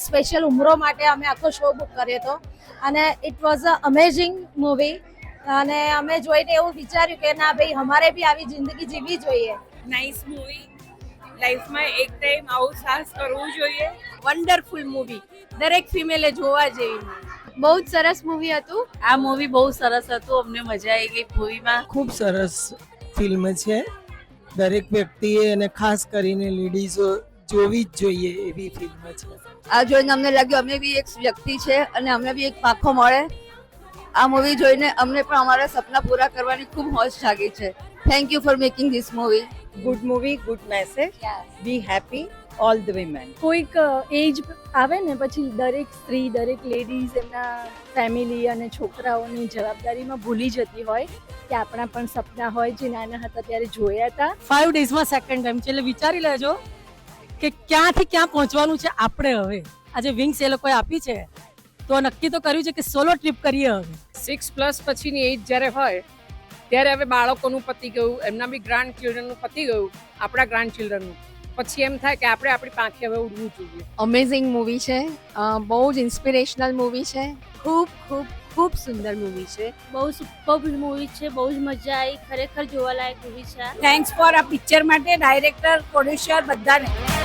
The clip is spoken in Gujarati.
સ્પેશિયલ ઉમરો માટે અમે આખો શો બુક કર્યો હતો અને it was a amazing movie અને અમે જોઈને એવું વિચાર્યું કે ના ભાઈ અમારે બી આવી જિંદગી જીવવી જોઈએ. Nice movie. લાઈફમાં એક ટાઈમ આવું સાહસ કરવું જોઈએ. વન્ડરફુલ મૂવી, દરેક ફિમેલે જોવા જેવી. બહુ જ સરસ મૂવી હતું. આ મૂવી બહુ સરસ હતું, અમને મજા આવી ગઈ મૂવીમાં. ખૂબ સરસ ફિલ્મ છે. દરેક વ્યક્તિએ અને ખાસ કરીને લેડીઝો જોવી જ જોઈએ એવી ફિલ્મ છે. આ જોઈને અમને લાગ્યું અમે બી એક વ્યક્તિ છે અને અમને બી એક પાખો મળે. આ મૂવી જોઈને અમને પણ અમારા સપના પૂરા કરવાની ખૂબ હોશ જાગી છે. Thank you for making this movie. Good movie, good message. B happy all the women. કોઈક એજ આવે ને પછી દરેક સ્ત્રી દરેક લેડીઝ એમના ફેમિલી અને છોકરાઓની જવાબદારીમાં ભૂલી જતી હોય કે આપણા પણ સપના હોય જે નાના હતા ત્યારે જોયા હતા. 5 daysમાં સેકન્ડ ટાઈમ છે એટલે વિચારી લેજો કે ક્યાંથી ક્યાં પહોંચવાનું છે આપણે. હવે આજે વિંગ્સ એ લોકોએ આપી છે તો નક્કી તો કર્યું છે કે સોલો ટ્રીપ કરીએ. હવે 6+ પછીની એજ જ્યારે હોય ત્યારે હવે બાળકોનું પતી ગયું, એમના બી ગ્રાન્ડ ચિલ્ડ્રનનું પતી ગયું, આપણા ગ્રાન્ડ ચિલ્ડ્રનનું પછી એમ થાય કે આપણે આપણી પાંખે હવે ઉડવું જોઈએ. અમેઝિંગ મૂવી છે, બહુ જ ઇન્સ્પિરેશનલ મૂવી છે, ખૂબ ખૂબ ખૂબ સુંદર મૂવી છે. બહુ સુપર મૂવી છે, બહુ જ મજા આવી, ખરેખર જોવાલાયક મૂવી છે. થેન્ક્સ ફોર આ પિક્ચર માટે ડાયરેક્ટર, પ્રોડ્યુસર બધાને.